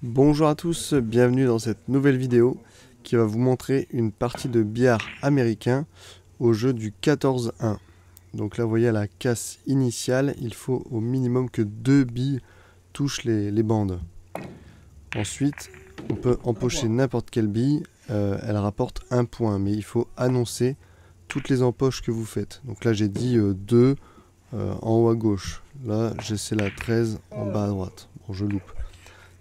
Bonjour à tous, bienvenue dans cette nouvelle vidéo qui va vous montrer une partie de billard américain au jeu du 14-1. Donc là vous voyez à la casse initiale, il faut au minimum que 2 billes touchent les bandes. Ensuite, on peut empocher n'importe quelle bille, elle rapporte 1 point, mais il faut annoncer toutes les empoches que vous faites. Donc là j'ai dit 2 en haut à gauche, là c'est la 13 en bas à droite. Bon, je loupe.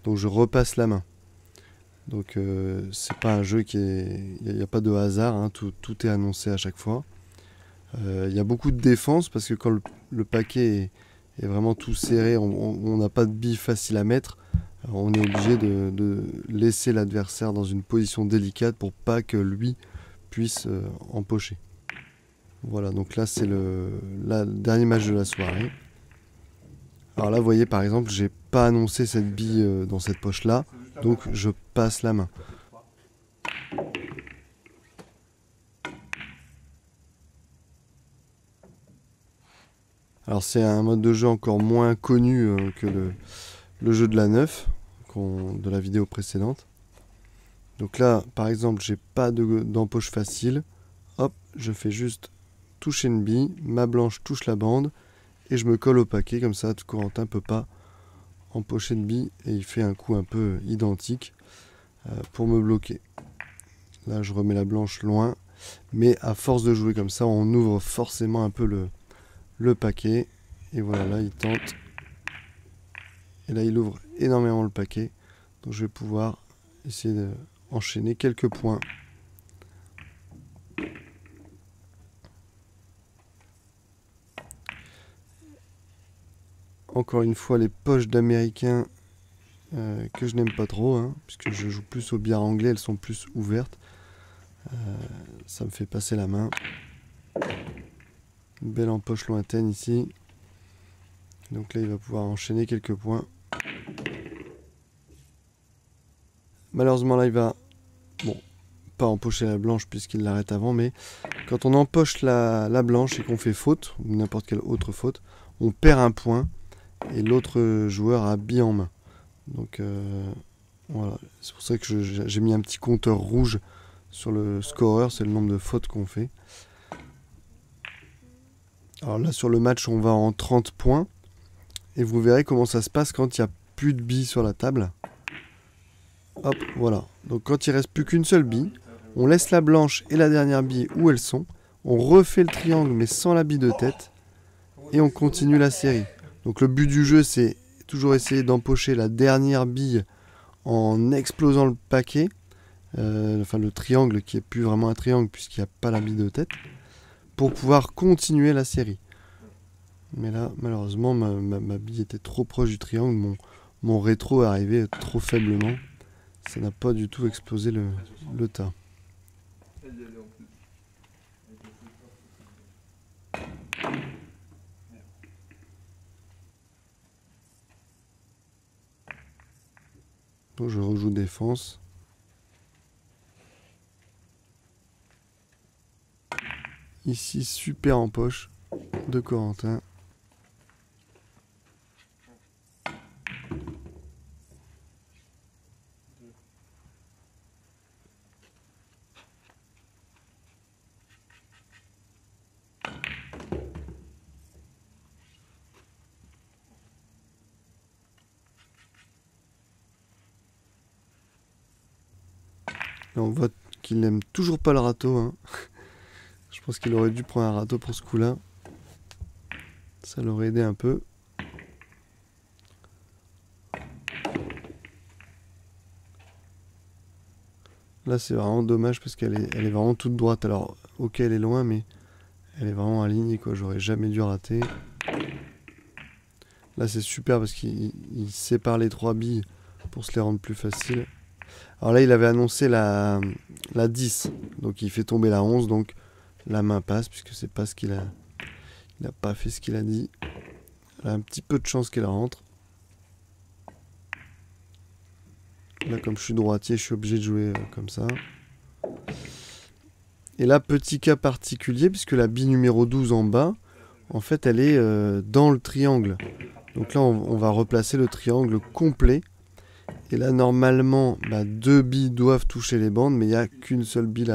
Donc je repasse la main. Donc c'est pas un jeu qui est... Il n'y a pas de hasard, hein, tout est annoncé à chaque fois. Il y a beaucoup de défense parce que quand le paquet est vraiment tout serré, on n'a pas de billes faciles à mettre. Alors, on est obligé de laisser l'adversaire dans une position délicate pour pas que lui puisse empocher. Voilà, donc là c'est le dernier match de la soirée. Alors là, vous voyez par exemple, j'ai pas annoncé cette bille dans cette poche là, donc je passe la main. Alors c'est un mode de jeu encore moins connu que le jeu de la 9 de la vidéo précédente. Donc là, par exemple, j'ai pas d'empoche facile. Hop, je fais juste toucher une bille, ma blanche touche la bande et je me colle au paquet, comme ça Corentin peut pas empocher de bille et il fait un coup un peu identique pour me bloquer. Là je remets la blanche loin, mais à force de jouer comme ça on ouvre forcément un peu le paquet et voilà, là il tente et là il ouvre énormément le paquet, donc je vais pouvoir essayer d'enchaîner quelques points. Encore une fois les poches d'américains que je n'aime pas trop, hein, puisque je joue plus au billard anglais, elles sont plus ouvertes. Ça me fait passer la main. Une belle empoche lointaine ici. Donc là il va pouvoir enchaîner quelques points. Malheureusement là il va, bon, pas empocher la blanche puisqu'il l'arrête avant, mais quand on empoche la blanche et qu'on fait faute, ou n'importe quelle autre faute, on perd un point et l'autre joueur a bille en main. Donc voilà, c'est pour ça que j'ai mis un petit compteur rouge sur le scoreur, c'est le nombre de fautes qu'on fait. Alors là sur le match on va en 30 points et vous verrez comment ça se passe quand il n'y a plus de billes sur la table. Hop, voilà. Donc quand il reste plus qu'une seule bille, on laisse la blanche et la dernière bille où elles sont, on refait le triangle mais sans la bille de tête et on continue la série. Donc le but du jeu c'est toujours essayer d'empocher la dernière bille en explosant le paquet, enfin le triangle qui est plus vraiment un triangle puisqu'il n'y a pas la bille de tête, pour pouvoir continuer la série. Mais là malheureusement ma bille était trop proche du triangle, mon rétro est arrivé trop faiblement. Ça n'a pas du tout explosé le tas. Donc je rejoue défense. Ici super en poche de Corentin. Là on voit qu'il n'aime toujours pas le râteau, hein. Je pense qu'il aurait dû prendre un râteau pour ce coup-là. Ça l'aurait aidé un peu. Là c'est vraiment dommage parce qu'elle est vraiment toute droite. Alors ok elle est loin mais elle est vraiment alignée quoi. J'aurais jamais dû rater. Là c'est super parce qu'il sépare les 3 billes pour se les rendre plus faciles. Alors là il avait annoncé la 10. Donc il fait tomber la 11. Donc la main passe puisque c'est pas ce qu'il a... Il n'a pas fait ce qu'il a dit. Elle a un petit peu de chance qu'elle rentre. Là comme je suis droitier je suis obligé de jouer comme ça. Et là petit cas particulier puisque la bille numéro 12 en bas, en fait elle est dans le triangle. Donc là on va replacer le triangle complet. Et là, normalement, bah, 2 billes doivent toucher les bandes, mais il n'y a qu'une seule bille,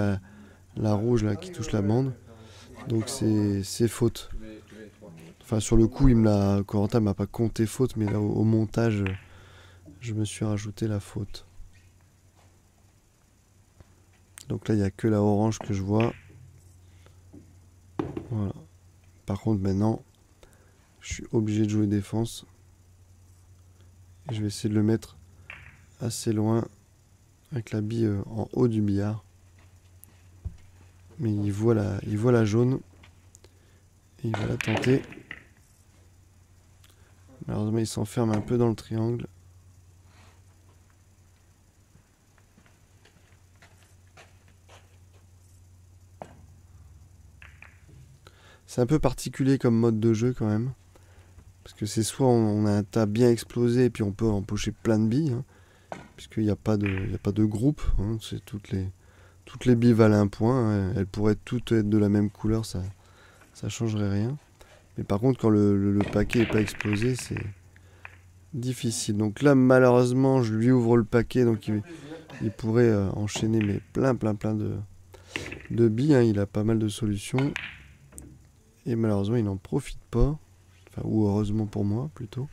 la rouge, là, qui touche la bande. Donc c'est faute. Enfin, sur le coup, Corentin m'a pas compté faute, mais là, au montage, je me suis rajouté la faute. Donc là, il n'y a que la orange que je vois. Voilà. Par contre, maintenant, je suis obligé de jouer défense. Et je vais essayer de le mettre assez loin avec la bille en haut du billard. Mais il voit la jaune. Et il va la tenter. Malheureusement, il s'enferme un peu dans le triangle. C'est un peu particulier comme mode de jeu quand même. Parce que c'est soit on a un tas bien explosé et puis on peut empocher plein de billes. Hein, puisqu'il n'y a pas de groupe. Hein, c'est toutes les billes valent un point. Hein, elles pourraient toutes être de la même couleur, ça changerait rien. Mais par contre, quand le paquet n'est pas explosé, c'est difficile. Donc là, malheureusement, je lui ouvre le paquet. Donc il pourrait enchaîner mais plein de billes. Hein, il a pas mal de solutions. Et malheureusement, il n'en profite pas. Enfin, ou heureusement pour moi, plutôt.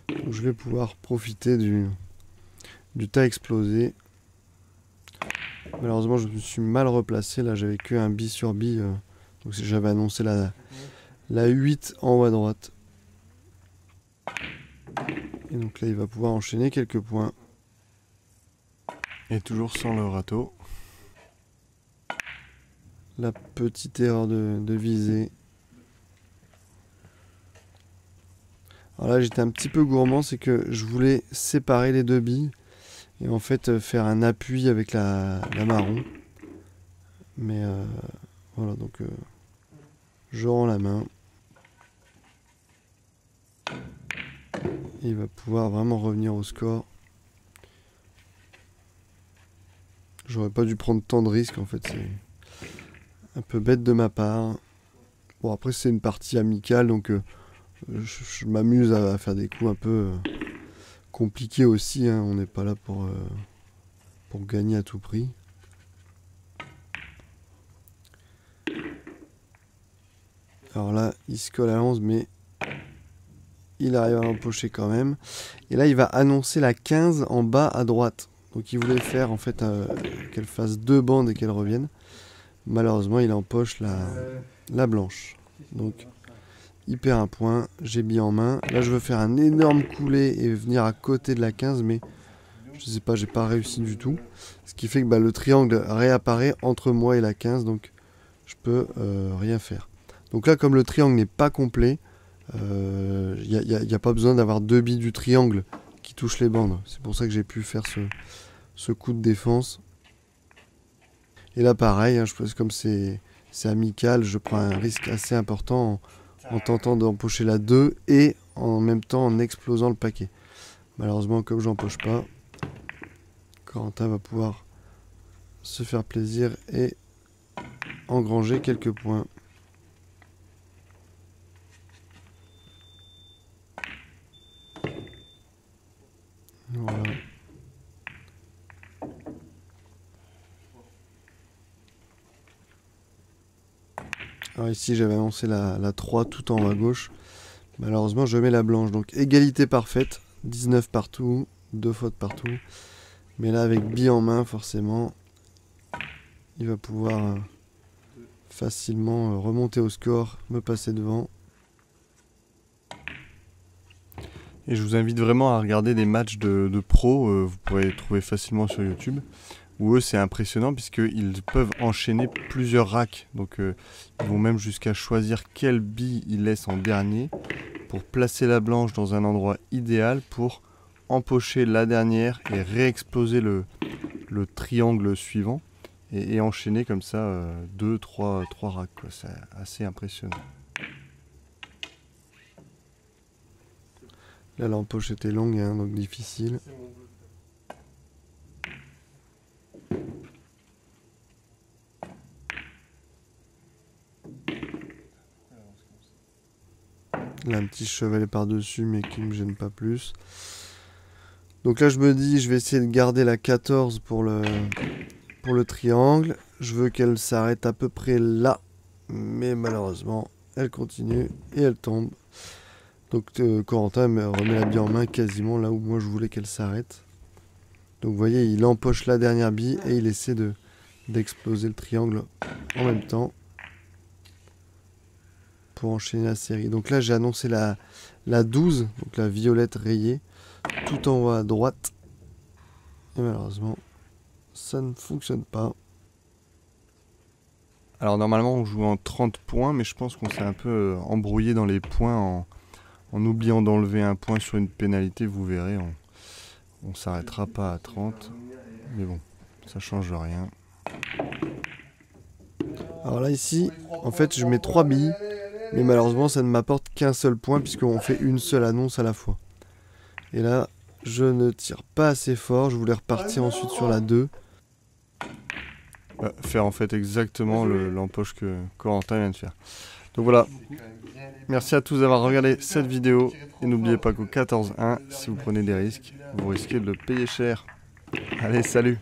Donc je vais pouvoir profiter du tas explosé. Malheureusement, je me suis mal replacé. Là, j'avais que un bille sur bille. Donc j'avais annoncé la 8 en haut à droite. Et donc là, il va pouvoir enchaîner quelques points. Et toujours sans le râteau. La petite erreur de visée. Alors là, j'étais un petit peu gourmand, c'est que je voulais séparer les 2 billes. Et en fait, faire un appui avec la marron. Mais voilà, donc je rends la main. Il va pouvoir vraiment revenir au score. J'aurais pas dû prendre tant de risques, en fait, c'est un peu bête de ma part. Bon, après, c'est une partie amicale, donc je m'amuse à faire des coups un peu compliqués aussi. Hein. On n'est pas là pour gagner à tout prix. Alors là, il se colle à 11, mais il arrive à l'empocher quand même. Et là, il va annoncer la 15 en bas à droite. Donc il voulait faire en fait qu'elle fasse 2 bandes et qu'elle revienne. Malheureusement, il empoche la blanche. Donc il perd un point, j'ai bille en main. Là, je veux faire un énorme coulé et venir à côté de la 15, mais je sais pas, j'ai pas réussi du tout. Ce qui fait que le triangle réapparaît entre moi et la 15, donc je peux rien faire. Donc là, comme le triangle n'est pas complet, il n'y a pas besoin d'avoir 2 billes du triangle qui touchent les bandes. C'est pour ça que j'ai pu faire ce coup de défense. Et là, pareil, hein, comme c'est amical, je prends un risque assez important en tentant d'empocher la 2 et en même temps en explosant le paquet. Malheureusement, comme j'empoche pas, Corentin va pouvoir se faire plaisir et engranger quelques points. Voilà. Alors ici, j'avais annoncé la 3 tout en haut à gauche. Malheureusement, je mets la blanche. Donc égalité parfaite, 19 partout, 2 fautes partout. Mais là, avec bille en main, forcément, il va pouvoir facilement remonter au score, me passer devant. Et je vous invite vraiment à regarder des matchs de pros, vous pourrez les trouver facilement sur YouTube, où eux c'est impressionnant puisqu'ils peuvent enchaîner plusieurs racks. Donc ils vont même jusqu'à choisir quelle bille ils laissent en dernier pour placer la blanche dans un endroit idéal pour empocher la dernière et réexploser le triangle suivant et enchaîner comme ça 2-3 racks. C'est assez impressionnant. Là, l'empoche était longue, hein, donc difficile. Là, un petit chevalet par-dessus, mais qui ne me gêne pas plus. Donc là, je me dis, je vais essayer de garder la 14 pour le triangle. Je veux qu'elle s'arrête à peu près là. Mais malheureusement, elle continue et elle tombe. Donc Corentin me remet la bille en main quasiment là où moi je voulais qu'elle s'arrête. Donc vous voyez, il empoche la dernière bille et il essaie d'exploser le triangle en même temps pour enchaîner la série. Donc là, j'ai annoncé la 12, donc la violette rayée, tout en haut à droite. Et malheureusement, ça ne fonctionne pas. Alors normalement, on joue en 30 points, mais je pense qu'on s'est un peu embrouillé dans les points en oubliant d'enlever un point sur une pénalité. Vous verrez, on s'arrêtera pas à 30. Mais bon, ça change rien. Alors là, ici, en fait, je mets 3 billes. Mais malheureusement, ça ne m'apporte qu'un seul point puisqu'on fait une seule annonce à la fois. Et là, je ne tire pas assez fort. Je voulais repartir ensuite sur la 2. Faire en fait exactement l'empoche que Corentin vient de faire. Donc voilà. Merci à tous d'avoir regardé cette vidéo. Et n'oubliez pas qu'au 14-1, si vous prenez des risques, vous risquez de le payer cher. Allez, salut!